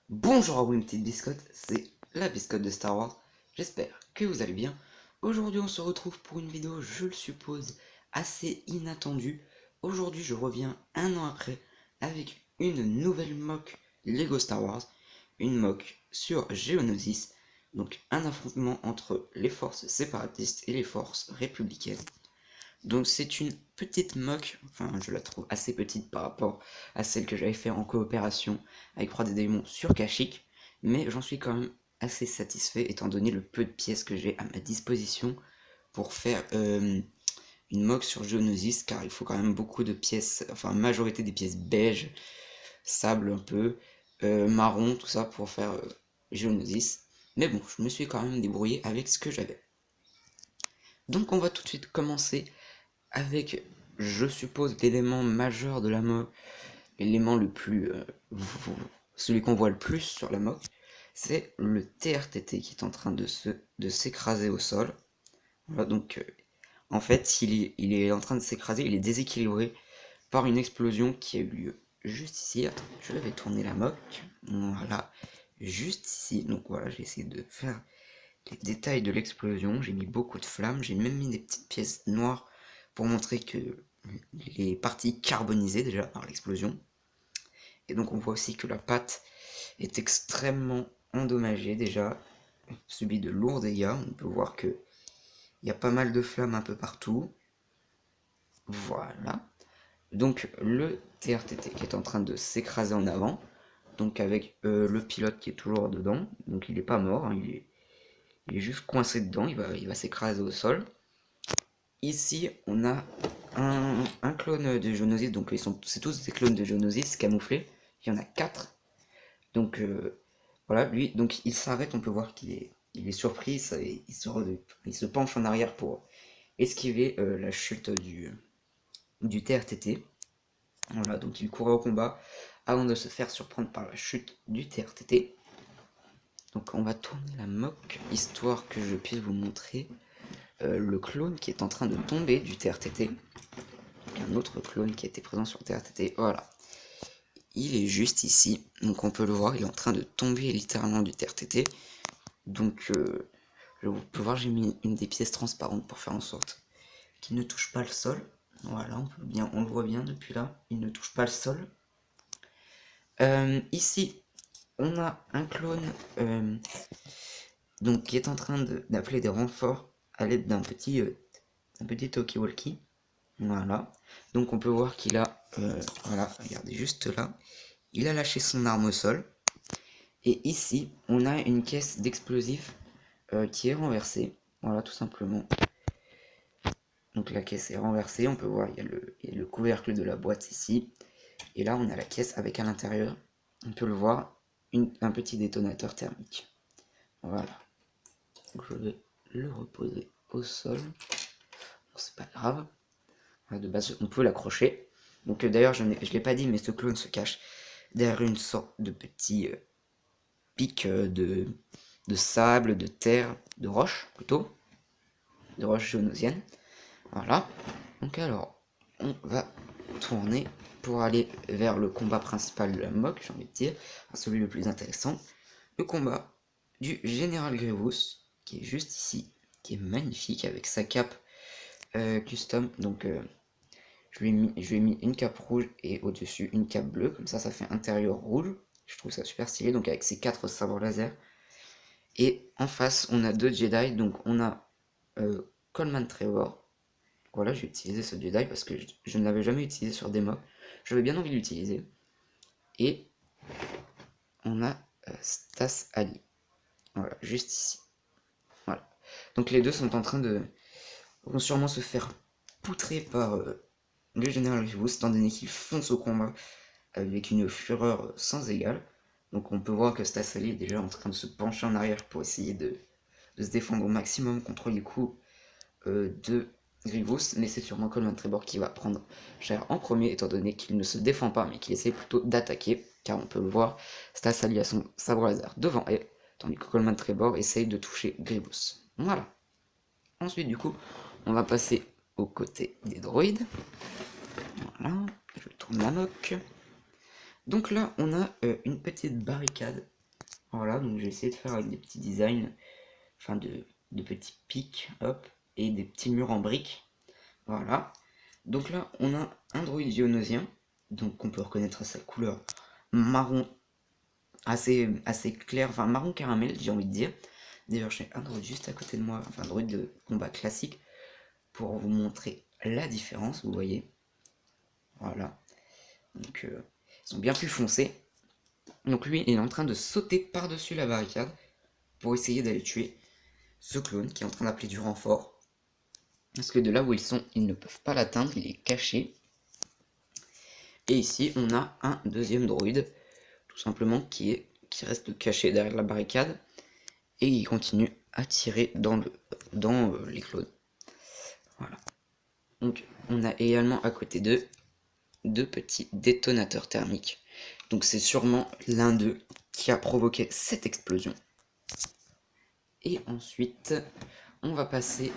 Bonjour à vous, une petite biscotte, c'est la biscotte de Star Wars. J'espère que vous allez bien. Aujourd'hui, on se retrouve pour une vidéo, je le suppose, assez inattendue. Aujourd'hui, je reviens un an après avec une nouvelle mock Lego Star Wars, une mock sur Geonosis, donc un affrontement entre les forces séparatistes et les forces républicaines. Donc c'est une petite mock, enfin je la trouve assez petite par rapport à celle que j'avais fait en coopération avec Roi des Démons sur Kashyyyk, mais j'en suis quand même assez satisfait étant donné le peu de pièces que j'ai à ma disposition pour faire une mock sur Geonosis, car il faut quand même beaucoup de pièces, enfin majorité des pièces beige, sable un peu, marron, tout ça pour faire Geonosis. Mais bon, je me suis quand même débrouillé avec ce que j'avais. Donc on va tout de suite commencer avec, je suppose, l'élément majeur de la mock, l'élément le plus, celui qu'on voit le plus sur la mock, c'est le TRTT qui est en train de s'écraser au sol. Voilà, donc en fait, il est en train de s'écraser, il est déséquilibré par une explosion qui a eu lieu juste ici. Attends, je vais tourner la mock. Voilà, juste ici. Donc voilà, j'ai essayé de faire les détails de l'explosion. J'ai mis beaucoup de flammes, j'ai même mis des petites pièces noires pour montrer que les parties carbonisées déjà par l'explosion. Et donc on voit aussi que la pâte est extrêmement endommagée déjà, subit de lourds dégâts. On peut voir que il y a pas mal de flammes un peu partout. Voilà. Donc le TRTT qui est en train de s'écraser en avant, donc avec le pilote qui est toujours dedans, donc il est pas mort, hein, il est juste coincé dedans, il va s'écraser au sol. Ici, on a un clone de Geonosis, donc c'est tous des clones de Geonosis camouflés. Il y en a 4. Donc voilà, lui, donc il s'arrête, on peut voir il est surpris, il se penche en arrière pour esquiver la chute du TRTT. Voilà, donc il courait au combat avant de se faire surprendre par la chute du TRTT. Donc on va tourner la mock, histoire que je puisse vous montrer le clone qui est en train de tomber du TRTT. Un autre clone qui était présent sur TRTT, voilà. Il est juste ici, donc on peut le voir, il est en train de tomber littéralement du TRTT. Donc vous pouvez voir, j'ai mis une des pièces transparentes pour faire en sorte qu'il ne touche pas le sol. Voilà, on le voit bien depuis là, il ne touche pas le sol. Ici, on a un clone donc, qui est en train d'appeler des renforts à l'aide d'un petit talkie-walkie. Voilà. Donc on peut voir qu'il a, voilà, regardez juste là, il a lâché son arme au sol. Et ici, on a une caisse d'explosifs qui est renversée. Voilà, tout simplement. Donc la caisse est renversée, on peut voir, il y a le couvercle de la boîte ici. Et là, on a la caisse avec à l'intérieur, on peut le voir, un petit détonateur thermique. Voilà. Donc je vais le reposer au sol. Bon, c'est pas grave. De base, on peut l'accrocher. Donc d'ailleurs, je ne l'ai pas dit, mais ce clone se cache derrière une sorte de petit pic de sable, de terre, de roche plutôt, de roche géonosienne. Voilà. Donc alors, on va tourner pour aller vers le combat principal de la mock, j'ai envie de dire, celui le plus intéressant, le combat du général Grievous, qui est juste ici, qui est magnifique avec sa cape custom. Donc je lui ai mis une cape rouge et au-dessus une cape bleue, comme ça fait intérieur rouge. Je trouve ça super stylé, donc avec ses 4 sabres laser. Et en face, on a 2 Jedi, donc on a Coleman Trevor. Voilà, j'ai utilisé ce Jedi parce que je ne l'avais jamais utilisé sur des mobs. J'avais bien envie de l'utiliser. Et on a Stas Ali. Voilà, juste ici. Voilà. Donc les deux sont en train de... vont sûrement se faire poutrer par le général Grievous, étant donné qu'il fonce au combat avec une fureur sans égale. Donc on peut voir que Stas Ali est déjà en train de se pencher en arrière pour essayer de se défendre au maximum contre les coups de Grievous, mais c'est sûrement Coleman Trevor qui va prendre cher en premier, étant donné qu'il ne se défend pas, mais qu'il essaie plutôt d'attaquer, car on peut le voir, Stas Ali a son sabre laser devant elle, tandis que Coleman Trevor essaye de toucher Grievous. Voilà. Ensuite, du coup, on va passer au côté des droïdes. Voilà, je tourne la moque. Donc là, on a une petite barricade Voilà, donc j'ai essayé de faire avec des petits designs, enfin de petits pics, hop, et des petits murs en briques. Voilà. Donc là, on a un droïde géonosien, donc on peut reconnaître à sa couleur marron assez clair, enfin marron caramel, j'ai envie de dire. D'ailleurs, j'ai un droïde juste à côté de moi, enfin un droïde de combat classique, pour vous montrer la différence, vous voyez. Voilà. Donc, ils sont bien plus foncés. Donc lui, il est en train de sauter par-dessus la barricade pour essayer d'aller tuer ce clone qui est en train d'appeler du renfort. Parce que de là où ils sont, ils ne peuvent pas l'atteindre, il est caché. Et ici, on a un deuxième droïde, tout simplement, qui reste caché derrière la barricade. Et il continue à tirer dans les clones. Voilà. Donc, on a également à côté d'eux deux petits détonateurs thermiques. Donc, c'est sûrement l'un d'eux qui a provoqué cette explosion. Et ensuite, on va passer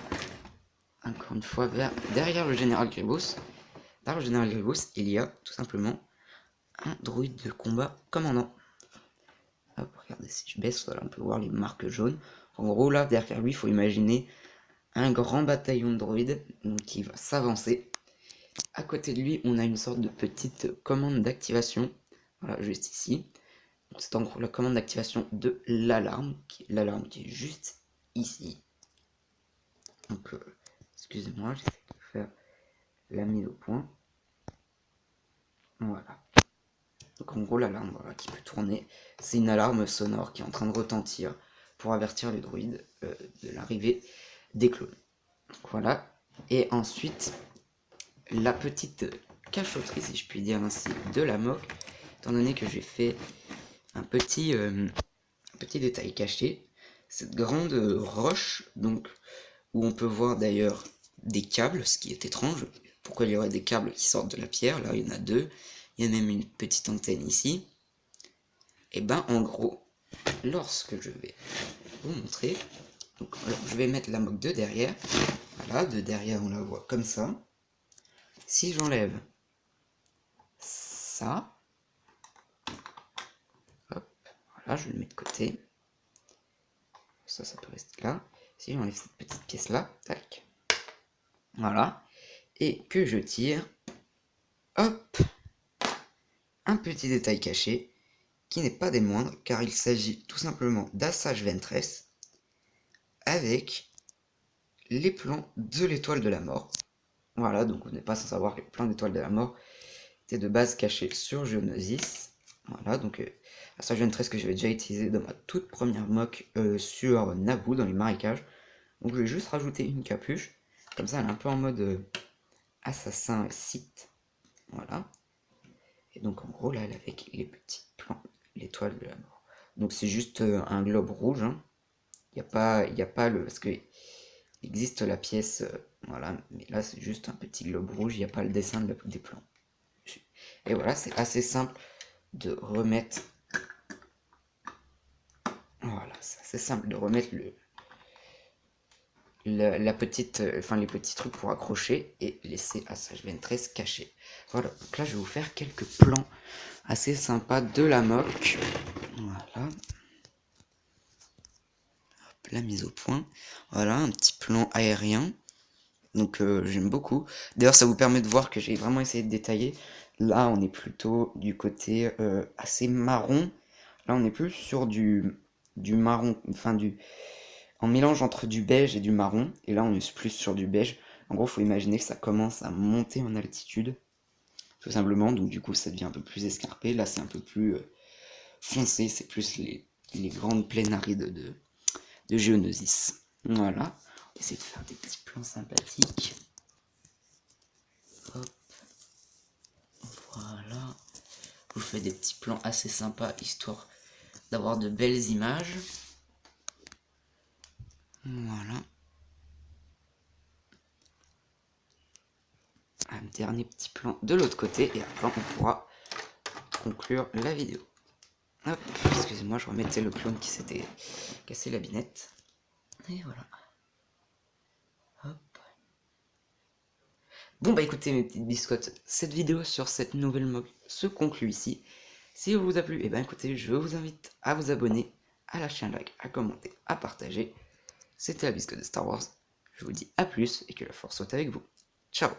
encore une fois derrière le général Grievous. Derrière le général Grievous, il y a tout simplement un droïde de combat commandant. Hop, regardez, si je baisse, voilà, on peut voir les marques jaunes. En gros, là, derrière lui, il faut imaginer un grand bataillon de droïdes donc, qui va s'avancer. À côté de lui, on a une sorte de petite commande d'activation. Voilà, juste ici. C'est en gros la commande d'activation de l'alarme qui est juste ici. Donc, excusez-moi, j'essaie de faire la mise au point. Voilà. Donc en gros l'alarme voilà, qui peut tourner, c'est une alarme sonore qui est en train de retentir pour avertir les droïdes de l'arrivée des clones. Donc, voilà. Et ensuite, la petite cachotterie, si je puis dire ainsi, de la MOC, étant donné que j'ai fait un petit détail caché, cette grande roche, donc où on peut voir d'ailleurs des câbles, ce qui est étrange. Pourquoi il y aurait des câbles qui sortent de la pierre? Là, il y en a deux. Il y a même une petite antenne ici. Et ben, en gros, lorsque je vais vous montrer, donc, alors, je vais mettre la MOC de derrière. Voilà, de derrière, on la voit comme ça. Si j'enlève ça, hop, voilà, je le mets de côté. Ça peut rester là. Si j'enlève cette petite pièce-là, tac. Voilà. Et que je tire, hop, un petit détail caché, qui n'est pas des moindres, car il s'agit tout simplement d'Assage Ventress, avec les plans de l'étoile de la mort. Voilà, donc on n'est pas sans savoir que les plans d'étoile de la mort étaient de base cachés sur Geonosis. Voilà, donc Assage Ventress que j'avais déjà utilisé dans ma toute première mock sur Naboo, dans les marécages. Donc je vais juste rajouter une capuche, comme ça elle est un peu en mode assassin Sith. Voilà. Et donc en gros là elle est avec les petits plans, l'étoile de la mort. Donc c'est juste un globe rouge. Hein. Il n'y a pas le... Parce que il existe la pièce, voilà, mais là c'est juste un petit globe rouge, il n'y a pas le dessin des plans. Et voilà, c'est assez simple de remettre... Voilà, c'est assez simple de remettre la petite, enfin les petits trucs pour accrocher et laisser Assage Ventress caché. Voilà, donc là je vais vous faire quelques plans assez sympas de la MOC. Voilà. Hop, la mise au point. Voilà, un petit plan aérien. Donc j'aime beaucoup. D'ailleurs ça vous permet de voir que j'ai vraiment essayé de détailler. Là on est plutôt du côté assez marron. Là on est plus sur du marron, enfin en mélange entre du beige et du marron. Et là on est plus sur du beige. En gros faut imaginer que ça commence à monter en altitude. Tout simplement, donc du coup ça devient un peu plus escarpé. Là c'est un peu plus foncé, c'est plus les grandes plaines arides de Geonosis. Voilà. On va essayer de faire des petits plans sympathiques. Hop. Voilà. Je vous fais des petits plans assez sympas, histoire d'avoir de belles images. Voilà. Un dernier petit plan de l'autre côté, et après on pourra conclure la vidéo. Hop, excusez-moi, je remettais le clone qui s'était cassé la binette. Et voilà. Hop. Bon bah écoutez mes petites biscottes, cette vidéo sur cette nouvelle MOC se conclut ici. Si elle vous a plu, et ben écoutez, je vous invite à vous abonner, à lâcher un like, à commenter, à partager. C'était la biscotte de Star Wars. Je vous dis à plus et que la force soit avec vous. Ciao.